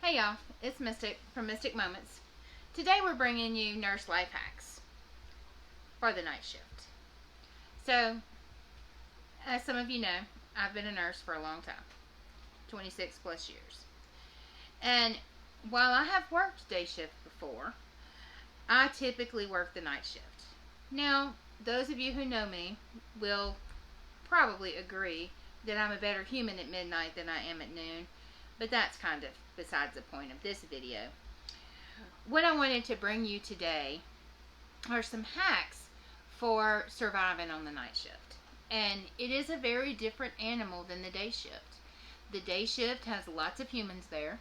Hey y'all, it's Mystic from Mystic Moments. Today we're bringing you nurse life hacks for the night shift. So, as some of you know, I've been a nurse for a long time, 26 plus years. And while I have worked day shift before, I typically work the night shift. Now, those of you who know me will probably agree that I'm a better human at midnight than I am at noon, but that's kind of besides the point of this video. What I wanted to bring you today are some hacks for surviving on the night shift. And it is a very different animal than the day shift. The day shift has lots of humans there.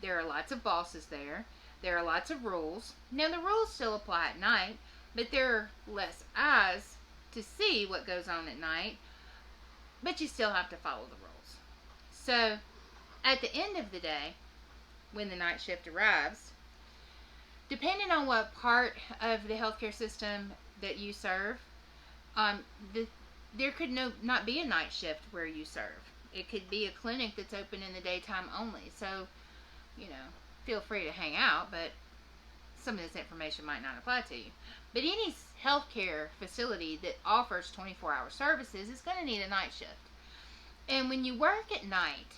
There are lots of bosses there. There are lots of rules. Now the rules still apply at night, but there are less eyes to see what goes on at night, but you still have to follow the rules. So at the end of the day, when the night shift arrives, depending on what part of the healthcare system that you serve, there could not be a night shift where you serve. It could be a clinic that's open in the daytime only. So, feel free to hang out, but some of this information might not apply to you. But any healthcare facility that offers 24-hour services is going to need a night shift. And when you work at night,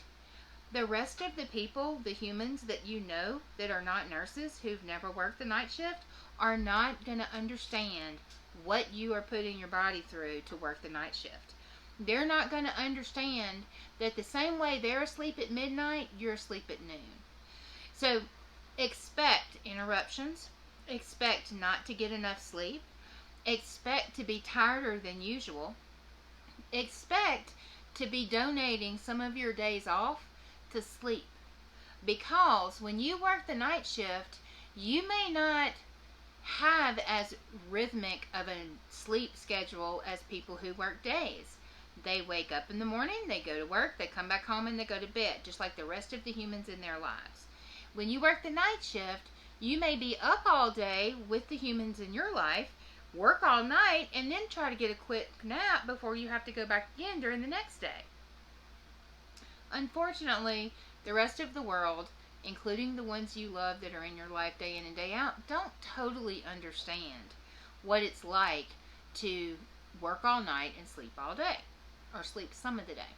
the rest of the people, the humans that you know that are not nurses, who've never worked the night shift, are not going to understand what you are putting your body through to work the night shift. They're not going to understand that the same way they're asleep at midnight, you're asleep at noon. So expect interruptions, expect not to get enough sleep, expect to be tireder than usual, expect to be donating some of your days off to sleep, because when you work the night shift, you may not have as rhythmic of a sleep schedule as people who work days. They wake up in the morning, they go to work, they come back home, and they go to bed, just like the rest of the humans in their lives. When you work the night shift, you may be up all day with the humans in your life, work all night, and then try to get a quick nap before you have to go back again during the next day. Unfortunately, the rest of the world, including the ones you love that are in your life day in and day out, don't totally understand what it's like to work all night and sleep all day, or sleep some of the day.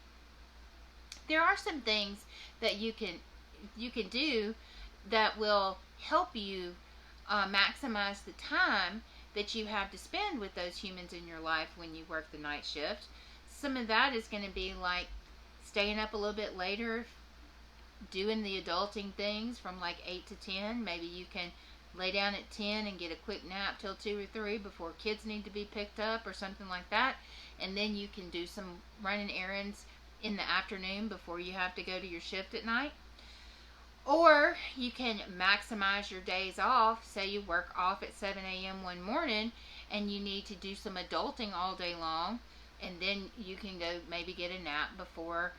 There are some things that you can do that will help you maximize the time that you have to spend with those humans in your life when you work the night shift. Some of that is going to be like staying up a little bit later, doing the adulting things from like 8 to 10. Maybe you can lay down at 10 and get a quick nap till 2 or 3 before kids need to be picked up or something like that. And then you can do some running errands in the afternoon before you have to go to your shift at night. Or you can maximize your days off. Say you work off at 7 a.m. one morning and you need to do some adulting all day long, and then you can go maybe get a nap before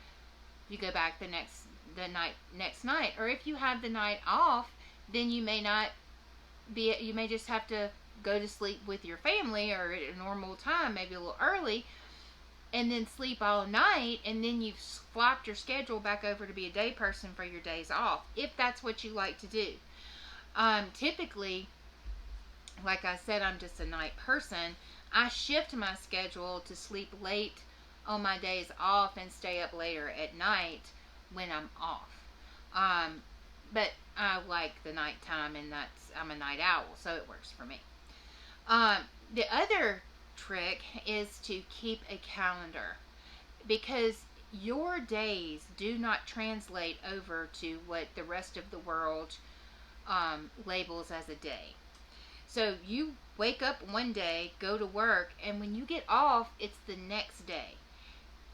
you go back the next night. Or if you have the night off, then you may just have to go to sleep with your family or at a normal time, maybe a little early, and then sleep all night, and then you've flopped your schedule back over to be a day person for your days off, if that's what you like to do. Typically, like I said, I'm just a night person. I shift my schedule to sleep late on my days off and stay up later at night when I'm off. But I like the nighttime, and I'm a night owl, so it works for me. The other trick is to keep a calendar, because your days do not translate over to what the rest of the world labels as a day. So you wake up one day, go to work, and when you get off, it's the next day.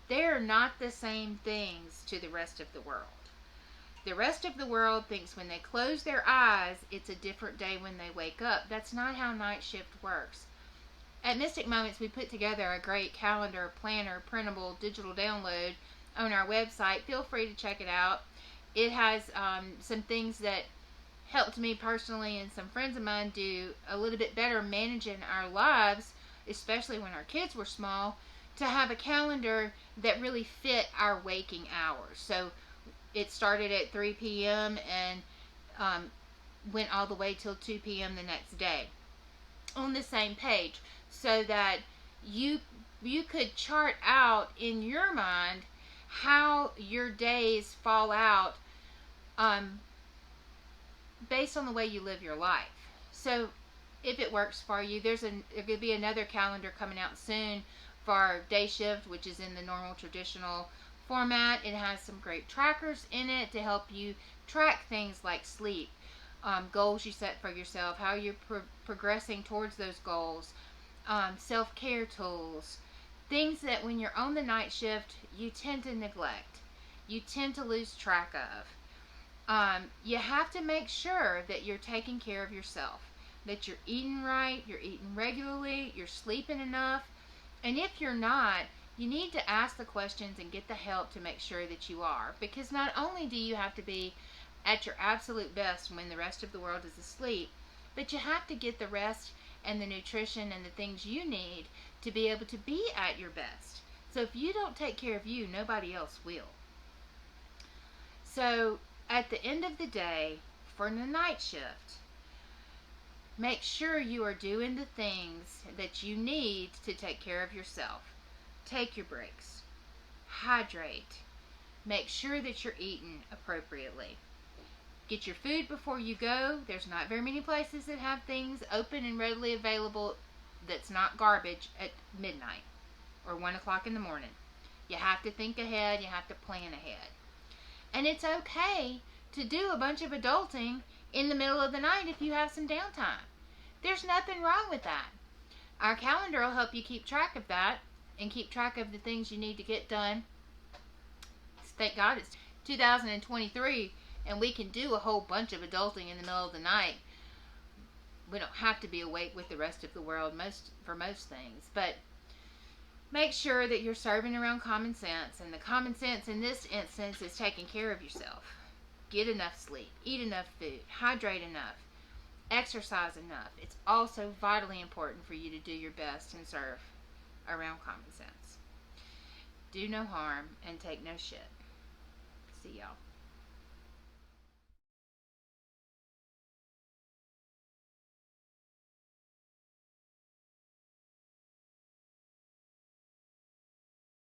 They're not the same things to the rest of the world. The rest of the world thinks when they close their eyes, it's a different day when they wake up. That's not how night shift works. At Mystic Moments, we put together a great calendar, planner, printable, digital download on our website. Feel free to check it out. It has some things that helped me personally and some friends of mine do a little bit better managing our lives, especially when our kids were small, to have a calendar that really fit our waking hours. So it started at 3 p.m. and went all the way till 2 p.m. the next day on the same page, so that you could chart out in your mind how your days fall out, based on the way you live your life. So if it works for you, there could be another calendar coming out soon for day shift, which is in the normal traditional format. It has some great trackers in it to help you track things like sleep, goals you set for yourself, how you're progressing towards those goals, self-care tools, things that when you're on the night shift you tend to neglect, you tend to lose track of. You have to make sure that you're taking care of yourself, that you're eating right, you're eating regularly, you're sleeping enough. And if you're not, you need to ask the questions and get the help to make sure that you are. Because not only do you have to be at your absolute best when the rest of the world is asleep, but you have to get the rest and the nutrition and the things you need to be able to be at your best. So if you don't take care of you, nobody else will. So at the end of the day, for the night shift, make sure you are doing the things that you need to take care of yourself. Take your breaks. Hydrate. Make sure that you're eating appropriately. Get your food before you go. There's not very many places that have things open and readily available that's not garbage at midnight or 1 o'clock in the morning. You have to think ahead. You have to plan ahead. And it's okay to do a bunch of adulting in the middle of the night if you have some downtime. There's nothing wrong with that. Our calendar will help you keep track of that and keep track of the things you need to get done. Thank God it's 2023 and we can do a whole bunch of adulting in the middle of the night. We don't have to be awake with the rest of the world for most things, but make sure that you're serving around common sense, and the common sense in this instance is taking care of yourself. Get enough sleep, eat enough food, hydrate enough, exercise enough. It's also vitally important for you to do your best and serve around common sense. Do no harm and take no shit. See y'all.